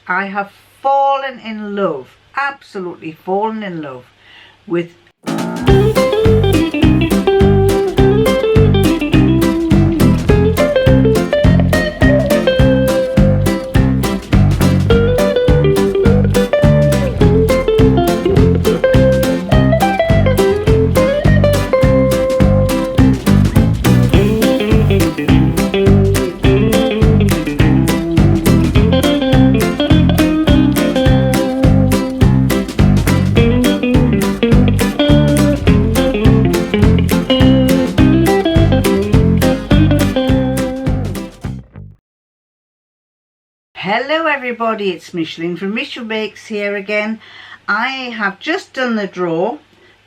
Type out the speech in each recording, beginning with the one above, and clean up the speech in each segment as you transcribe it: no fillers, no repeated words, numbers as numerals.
I have fallen in love, absolutely fallen in love with Hello everybody, it's Micheline from michoumakes here again. I have just done the draw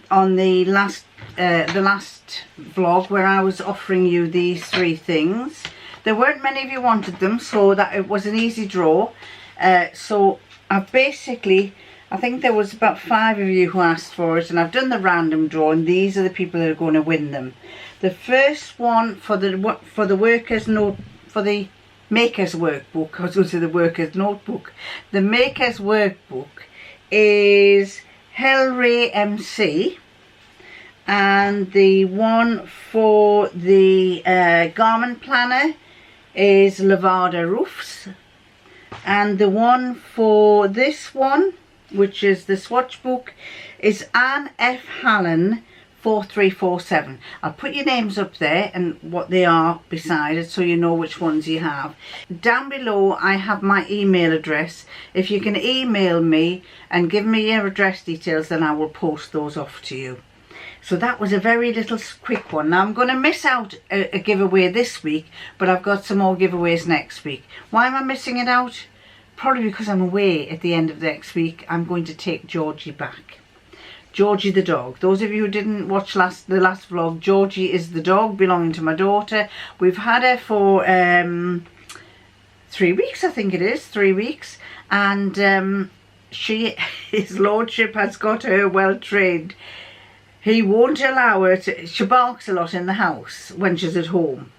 on the last vlog where I was offering you these 3 things. There weren't many of you wanted them, so that it was an easy draw. So I've basically, I think there was about 5 of you who asked for it, and I've done the random draw, and these are the people that are going to win them. The first one for the workers note, for the Maker's Workbook, I was going to say the Worker's Notebook. The Maker's Workbook is Hellray MC, and the one for the Garment Planner is Levada Roofs, and the one for this one, which is the Swatch Book, is Anne F. Hallen 4347. I'll put your names up there and what they are beside it, so you know which ones you have. Down below I have my email address. If you can email me and give me your address details, then I will post those off to you. So that was a very little quick one. Now I'm going to miss out a giveaway this week, but I've got some more giveaways next week. Why am I missing it out? Probably because I'm away at the end of next week. I'm going to take Georgie back. Georgie the dog. Those of you who didn't watch the last vlog, Georgie is the dog belonging to my daughter. We've had her for 3 weeks, I think it is, 3 weeks, and his lordship has got her well trained. He won't allow her to, she barks a lot in the house when she's at home,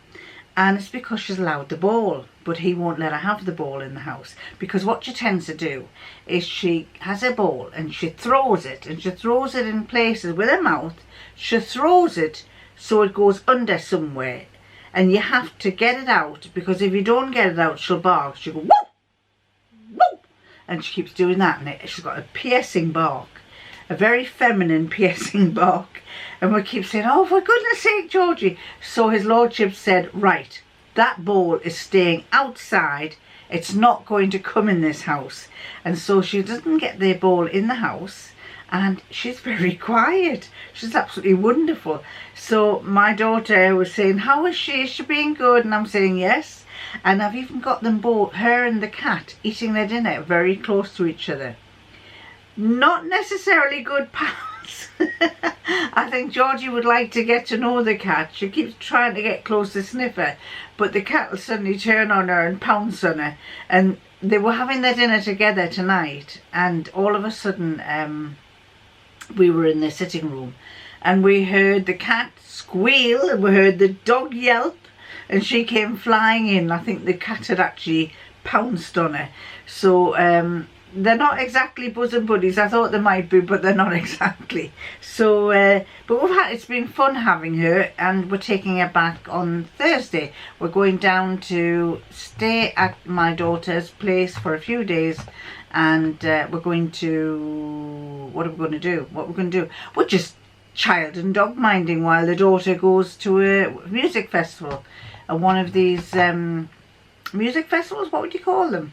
and it's because she's allowed the ball, but he won't let her have the ball in the house, because what she tends to do is she has a ball and she throws it, and she throws it in places with her mouth. She throws it so it goes under somewhere, and you have to get it out, because if you don't get it out, she'll bark. She'll go whoop, whoop, and she keeps doing that, and she's got a piercing bark, a very feminine piercing bark. And we keep saying, oh, for goodness sake, Georgie. So his lordship said, right, that ball is staying outside. It's not going to come in this house. And so she doesn't get the ball in the house. And she's very quiet. She's absolutely wonderful. So my daughter was saying, how is she? Is she being good? And I'm saying, yes. And I've even got them both, her and the cat, eating their dinner very close to each other. Not necessarily good pals. I think Georgie would like to get to know the cat. She keeps trying to get close to sniff her, but the cat will suddenly turn on her and pounce on her. And they were having their dinner together tonight, and all of a sudden we were in the sitting room and we heard the cat squeal and we heard the dog yelp, and she came flying in. I think the cat had actually pounced on her. So they're not exactly bosom buddies. I thought they might be, but they're not exactly. So, but it's been fun having her, and we're taking her back on Thursday. We're going down to stay at my daughter's place for a few days, and we're going to, what are we going to do? We're just child and dog minding while the daughter goes to a music festival. One of these music festivals, what would you call them?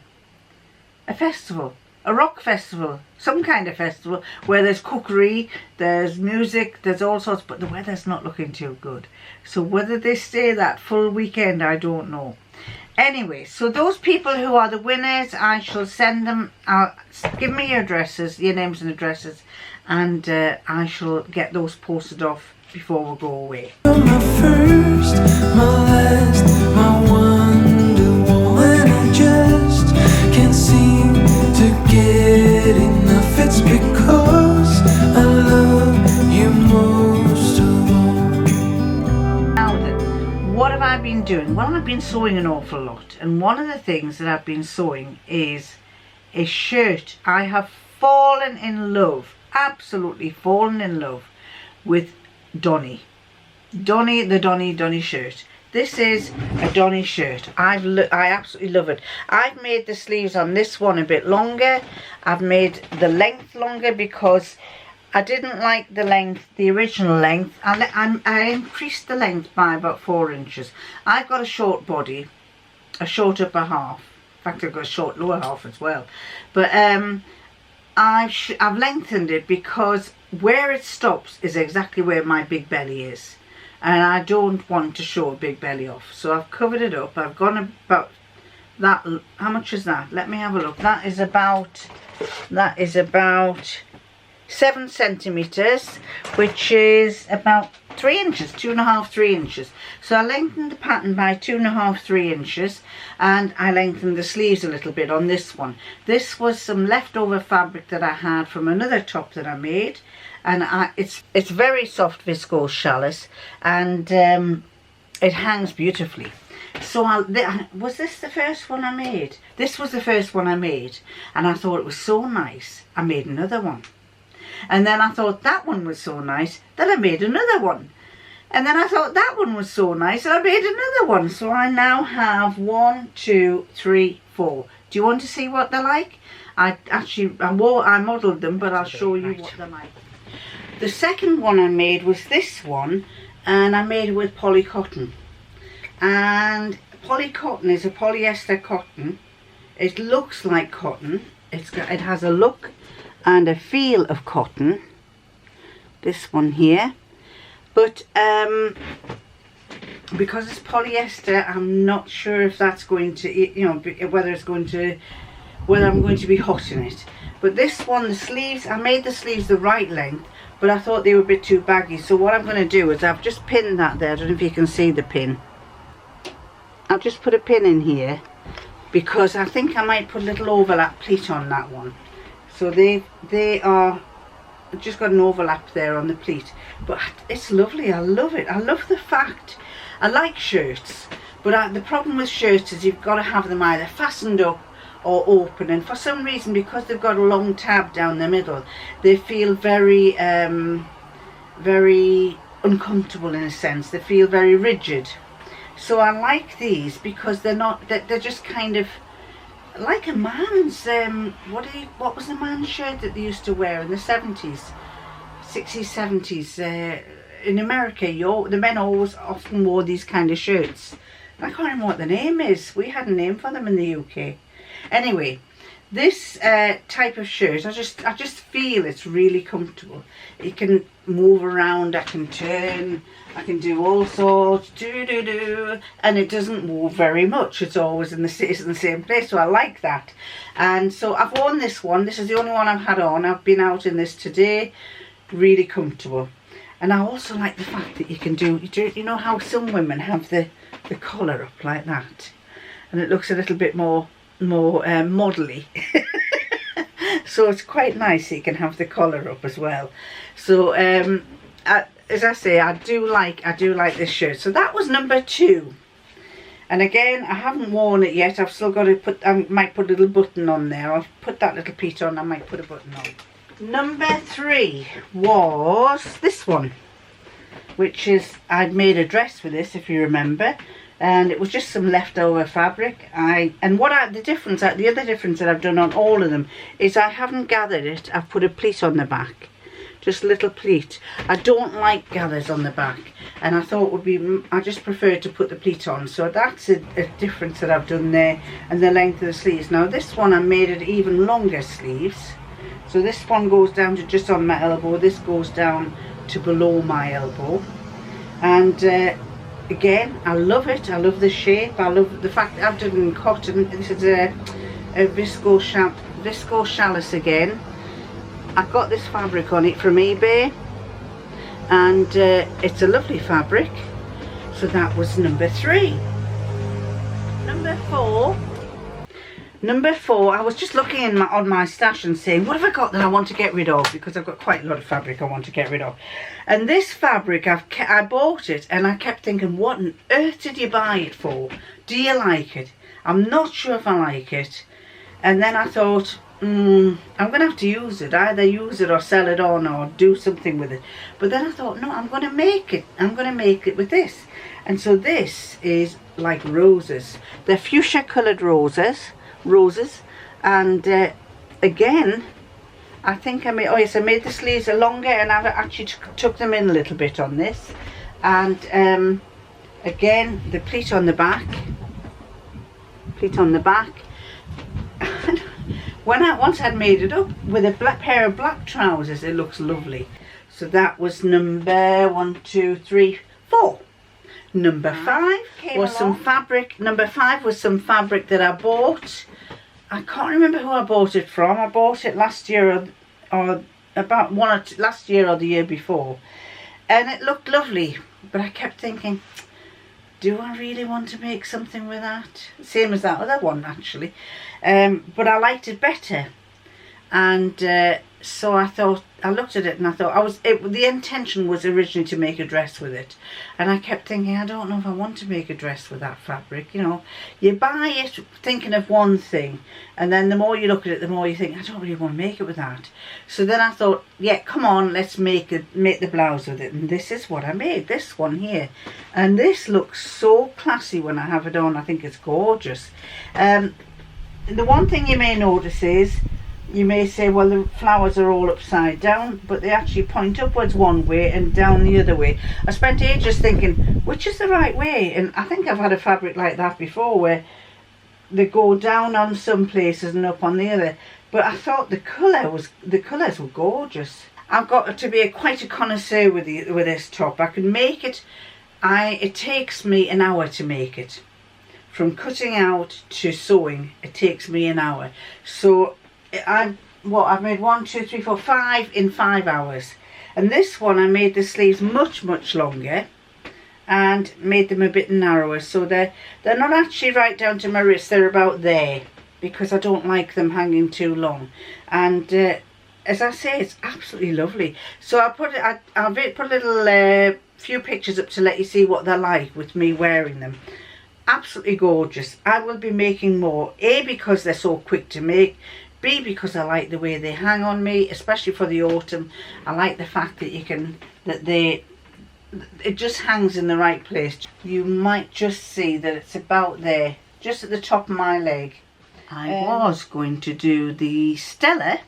A festival. A rock festival, some kind of festival where there's cookery, there's music, there's all sorts, but the weather's not looking too good. So whether they stay that full weekend, I don't know. Anyway, so those people who are the winners, I shall send them, give me your addresses, your names and addresses, and I shall get those posted off before we go away. My first, my last, my wonderwall, and I just can't seem to get enough. It's because I love you most of all. Now then, what have I been doing? Well, I've been sewing an awful lot, and one of the things that I've been sewing is a shirt. I have fallen in love, absolutely fallen in love with Donny Shirt. This is a Donny Shirt. I absolutely love it. I've made the sleeves on this one a bit longer. I've made the length longer because I didn't like the length, the original length. I increased the length by about 4 inches. I've got a short body, a short upper half. In fact, I've got a short lower half as well. But I've lengthened it because where it stops is exactly where my big belly is. And I don't want to show a big belly off. So I've covered it up. I've gone about that. How much is that? Let me have a look. That is about 7 centimeters, which is about 3 inches, 2.5, 3 inches. So I lengthened the pattern by 2.5, 3 inches, and I lengthened the sleeves a little bit on this one. This was some leftover fabric that I had from another top that I made, and it's very soft viscose challis, and it hangs beautifully. So was this the first one I made? This was the first one I made, and I thought it was so nice. I made another one. And then I thought that one was so nice that I made another one. And then I thought that one was so nice that I made another one. So I now have 1, 2, 3, 4. Do you want to see what they're like? I modelled them, but I'll show you what they're like. The second one I made was this one, and I made it with polycotton. And polycotton is a polyester cotton. It looks like cotton. It has a look and a feel of cotton, this one here, but because it's polyester, I'm not sure if that's going to, whether I'm going to be hot in it. But this one, the sleeves, I made the sleeves the right length, but I thought they were a bit too baggy. So what I'm going to do is I've just pinned that there. I don't know if you can see the pin. I'll just put a pin in here because I think I might put a little overlap pleat on that one. So they are just got an overlap there on the pleat, but it's lovely. I love it. I love the fact, I like shirts, but the problem with shirts is you've got to have them either fastened up or open, and for some reason, because they've got a long tab down the middle, they feel very very uncomfortable in a sense. They feel very rigid. So I like these because they're just kind of like a man's, what was the man's shirt that they used to wear in the 70s, 60s, 70s, in America, the men often wore these kind of shirts. I can't remember what the name is. We had a name for them in the UK. Anyway, this type of shirt, I just feel it's really comfortable. You can move around, I can turn, I can do all sorts, and it doesn't move very much. It's always in the same place, so I like that. And so I've worn this one. This is the only one I've had on. I've been out in this today. Really comfortable. And I also like the fact that you can do, you know how some women have the collar up like that, and it looks a little bit more modelly. So it's quite nice. You can have the collar up as well. So as I say, I do like this shirt. So that was number 2, and again, I haven't worn it yet. I've still got to I might put a little button on there. I'll put that little pleat on. I might put a button on. Number 3 was this one, which is, I'd made a dress with this, if you remember, and it was just some leftover fabric. The other difference that I've done on all of them is I haven't gathered it. I've put a pleat on the back, just a little pleat. I don't like gathers on the back, and I thought I just prefer to put the pleat on. So that's a difference that I've done there, and the length of the sleeves. Now this one, I made it even longer sleeves. So this one goes down to just on my elbow. This goes down to below my elbow. And again, I love it. I love the shape. I love the fact that I've done it in cotton. This is a viscose challis again. I got this fabric on it from eBay, and it's a lovely fabric. So that was number 3. Number 4, I was just looking on my stash and saying, what have I got that I want to get rid of? Because I've got quite a lot of fabric I want to get rid of. And this fabric, I bought it, and I kept thinking, what on earth did you buy it for? Do you like it? I'm not sure if I like it. And then I thought, I'm going to have to use it. Either use it or sell it on or do something with it. But then I thought, no, I'm going to make it. I'm going to make it with this. And so this is like roses. They're fuchsia coloured roses. And again, I think I made the sleeves longer, and I've actually took them in a little bit on this. And again, the pleat on the back. Once I'd made it up with a pair of black trousers, it looks lovely. So that was number 1, 2, 3, 4. Number 5 was some fabric. Number 5 was some fabric that I bought. I can't remember who I bought it from. I bought it last year or about last year or the year before, and it looked lovely. But I kept thinking, do I really want to make something with that? Same as that other one, actually. But I liked it better. And so I looked at it and I thought, the intention was originally to make a dress with it. And I kept thinking, I don't know if I want to make a dress with that fabric. You know, you buy it thinking of one thing, and then the more you look at it, the more you think, I don't really want to make it with that. So then I thought, yeah, come on, let's make the blouse with it. And this is what I made, this one here. And this looks so classy when I have it on. I think it's gorgeous. The one thing you may notice is, you may say, well, the flowers are all upside down, but they actually point upwards one way and down the other way. I spent ages thinking, which is the right way? And I think I've had a fabric like that before, where they go down on some places and up on the other. But I thought the colours were gorgeous. I've got to be quite a connoisseur with this top. I can make it. It takes me an hour to make it. From cutting out to sewing, it takes me an hour. So I've made 1, 2, 3, 4, 5 in 5 hours. And this one I made the sleeves much longer and made them a bit narrower, so they're not actually right down to my wrist, they're about there, because I don't like them hanging too long. And as I say, it's absolutely lovely. So I'll put a little few pictures up to let you see what they're like with me wearing them. Absolutely gorgeous. I will be making more, A, because they're so quick to make, B, because I like the way they hang on me, especially for the autumn. I like the fact that it just hangs in the right place. You might just see that it's about there, just at the top of my leg. I was going to do the Stella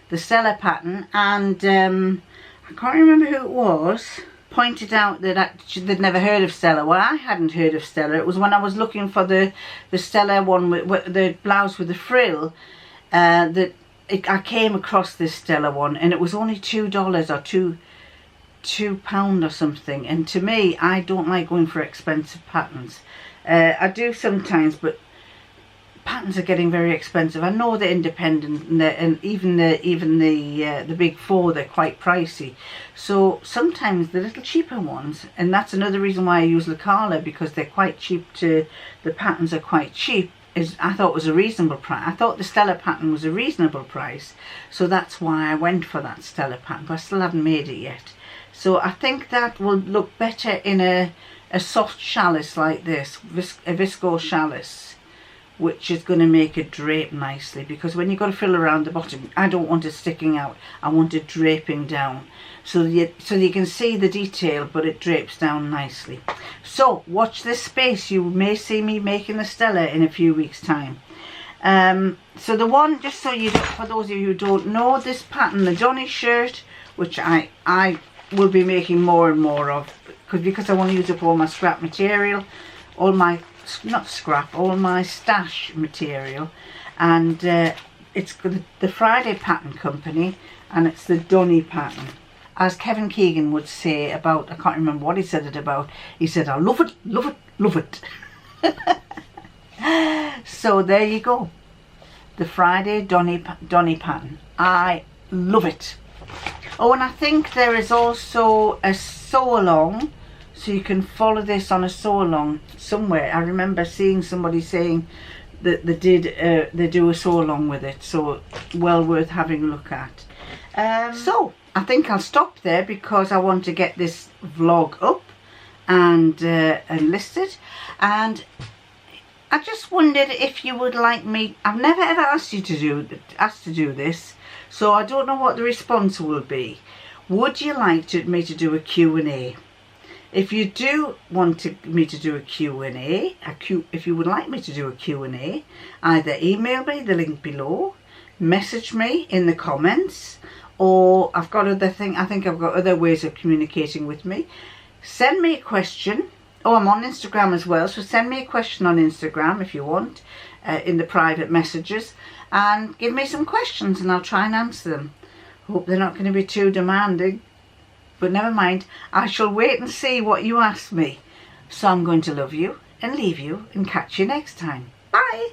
pattern, and I can't remember who it was pointed out that they'd never heard of Stella. Well, I hadn't heard of Stella. It was when I was looking for the Stella one with the blouse with the frill, I came across this Stella one, and it was only $2 or £2 or something. And to me, I don't like going for expensive patterns. I do sometimes, but patterns are getting very expensive. I know they're independent, and even the big four, they're quite pricey. So sometimes the little cheaper ones, and that's another reason why I use Lacala, because they're quite cheap. The patterns are quite cheap. I thought it was a reasonable price. I thought the Stella pattern was a reasonable price, so that's why I went for that Stella pattern, but I still haven't made it yet. So I think that will look better in a soft chalice like this, a viscose chalice, which is going to make it drape nicely, because when you've got to fill around the bottom, I don't want it sticking out, I want it draping down, so you can see the detail, but it drapes down nicely. So watch this space, you may see me making the Stella in a few weeks time. So the one, just so for those of you who don't know, this pattern, the Donny Shirt, which I will be making more and more of, because I want to use up all my scrap material, all my stash material. And it's the Friday Pattern Company, and it's the Donny pattern. As Kevin Keegan would say about, I can't remember what he said it about, he said, I love it, love it, love it. So there you go, the Friday Donny pattern. I love it. Oh, and I think there is also a sew along, so you can follow this on a sew along somewhere. I remember seeing somebody saying that they do a sew along with it, so well worth having a look at. So I think I'll stop there, because I want to get this vlog up and listed. And I just wondered if you would like me. I've never ever asked you to do this, so I don't know what the response will be. Would you like me to do a Q&A? If you do want me to do a Q&A, if you would like me to do a Q&A, either email me the link below, message me in the comments, or I think I've got other ways of communicating with me. Send me a question. Oh, I'm on Instagram as well, so send me a question on Instagram if you want, in the private messages, and give me some questions and I'll try and answer them. Hope they're not going to be too demanding, but never mind. I shall wait and see what you ask me. So I'm going to love you and leave you and catch you next time. Bye!